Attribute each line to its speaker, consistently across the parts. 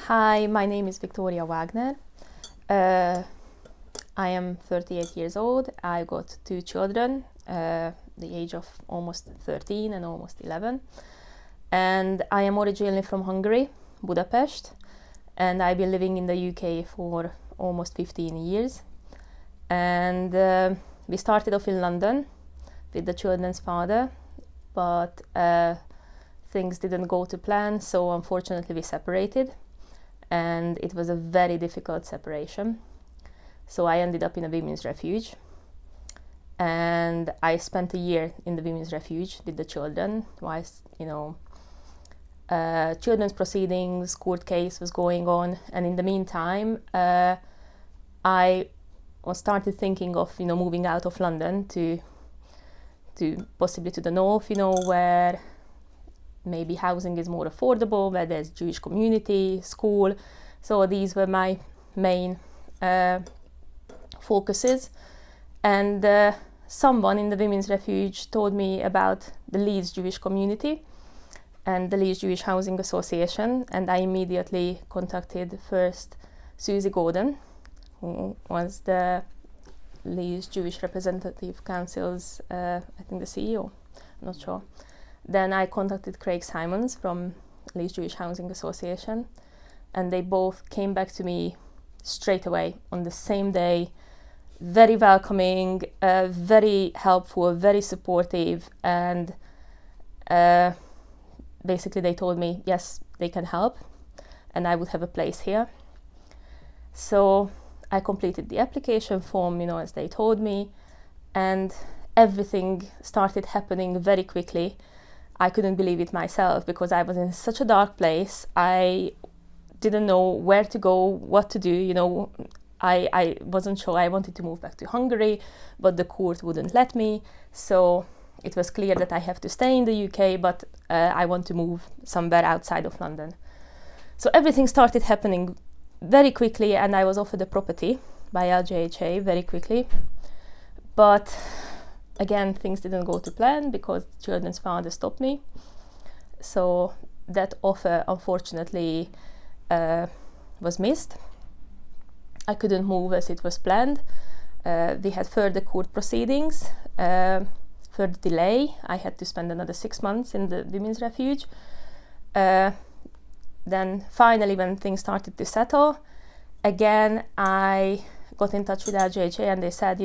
Speaker 1: Hi, my name is Viktoria Wagner. I am 38 years old. I got two children, the age of almost 13 and almost 11. And I am originally from Hungary, Budapest, and I've been living in the UK for almost 15 years. And we started off in London with the children's father, but things didn't go to plan, so unfortunately we separated. And it was a very difficult separation. So I ended up in a women's refuge. And I spent a year in the women's refuge with the children, whilst, children's proceedings, court case was going on. And in the meantime, I started thinking of, moving out of London to possibly to the north, where maybe housing is more affordable, where there's Jewish community, school. So these were my main focuses. And someone in the women's refuge told me about the Leeds Jewish community and the Leeds Jewish Housing Association, and I immediately contacted first Susie Gordon, who was the Leeds Jewish Representative Council's, I think the CEO, I'm not sure. Then I contacted Craig Simons from Leeds Jewish Housing Association, and they both came back to me straight away on the same day, very welcoming, very helpful, very supportive, and basically they told me, yes, they can help, and I would have a place here. So I completed the application form, as they told me, and everything started happening very quickly. I couldn't believe it myself because I was in such a dark place. I didn't know where to go, what to do. I wasn't sure. I wanted to move back to Hungary, but the court wouldn't let me. So it was clear that I have to stay in the UK, but I want to move somewhere outside of London. So everything started happening very quickly, and I was offered a property by LJHA very quickly. But again, things didn't go to plan because the children's father stopped me. So that offer, unfortunately, was missed. I couldn't move as it was planned. We had further court proceedings, further delay. I had to spend another 6 months in the women's refuge. Then finally, when things started to settle, again, I got in touch with LJHA and they said,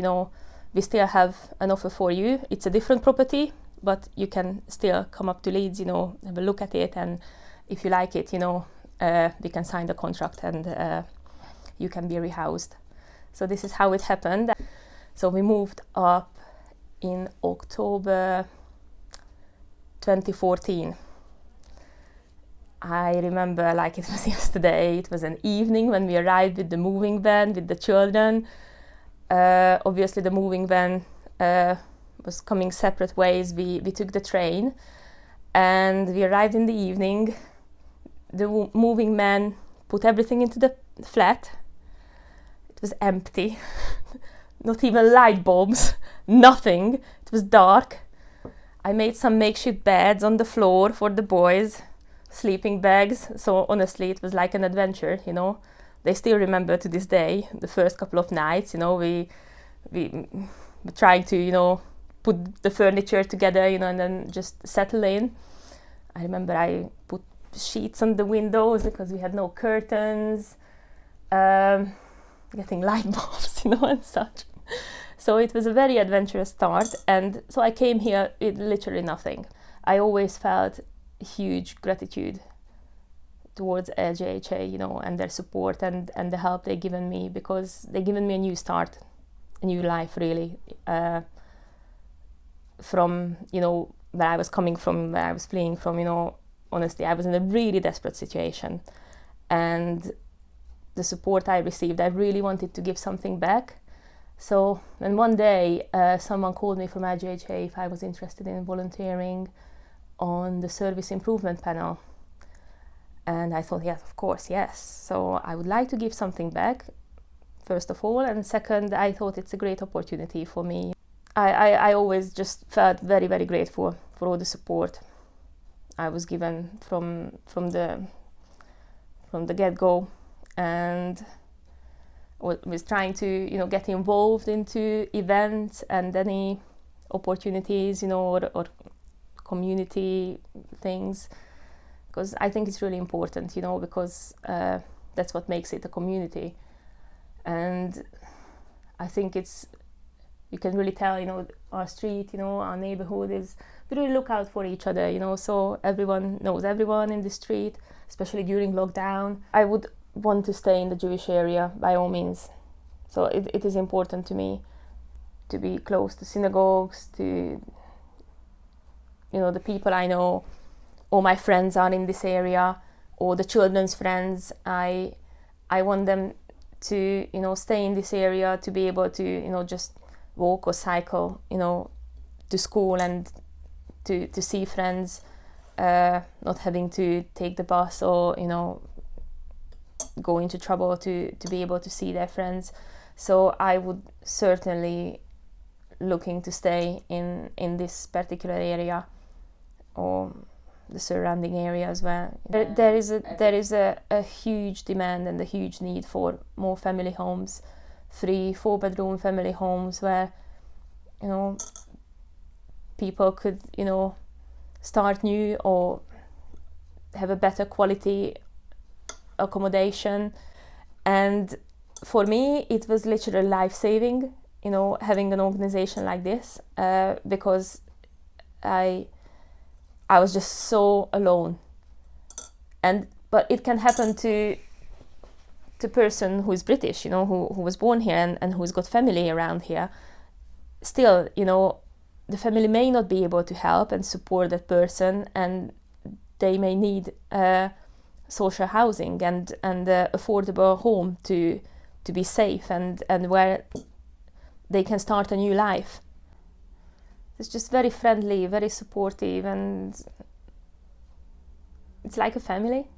Speaker 1: we still have an offer for you. It's a different property, but you can still come up to Leeds, have a look at it, and if you like it, we can sign the contract and you can be rehoused. So this is how it happened. So we moved up in October 2014. I remember like it was yesterday. It was an evening when we arrived with the moving van, with the children. Obviously the moving van was coming separate ways. We took the train and we arrived in the evening. The moving man put everything into the flat. It was empty, not even light bulbs, nothing. It was dark. I made some makeshift beds on the floor for the boys, sleeping bags. So honestly, it was like an adventure, They still remember to this day the first couple of nights, we were trying to, put the furniture together, and then just settle in. I remember I put sheets on the windows because we had no curtains, getting light bulbs, and such. So it was a very adventurous start. And so I came here with literally nothing. I always felt huge gratitude towards LJHA, and their support and the help they've given me, because they've given me a new start, a new life, really, from, where I was coming from, where I was fleeing from, honestly, I was in a really desperate situation. And the support I received, I really wanted to give something back. So, and one day, someone called me from LJHA if I was interested in volunteering on the service improvement panel. And I thought, yes, of course, yes. So I would like to give something back, first of all. And second, I thought it's a great opportunity for me. I always just felt very, very grateful for all the support I was given from from the get-go, and was trying to, you know, get involved into events and any opportunities, you know, or community things, because I think it's really important, you know, because that's what makes it a community. And I think you can really tell, you know, our street, you know, our neighborhood we really look out for each other, you know, so everyone knows everyone in the street, especially during lockdown. I would want to stay in the Jewish area by all means. So it is important to me to be close to synagogues, to, you know, the people I know, or my friends are in this area, or the children's friends. I want them to, you know, stay in this area, to be able to, you know, just walk or cycle, you know, to school and to see friends, not having to take the bus or, you know, go into trouble to be able to see their friends. So I would certainly looking to stay in this particular area or the surrounding area as well. There is a huge demand and a huge need for more family homes, 3-4 bedroom family homes where, you know, people could, you know, start new or have a better quality accommodation. And for me it was literally life-saving, you know, having an organization like this, because I was just so alone. But it can happen to person who is British, you know, who was born here and who's got family around here. Still, you know, the family may not be able to help and support that person, and they may need social housing and affordable home to be safe and where they can start a new life. It's just very friendly, very supportive, and it's like a family.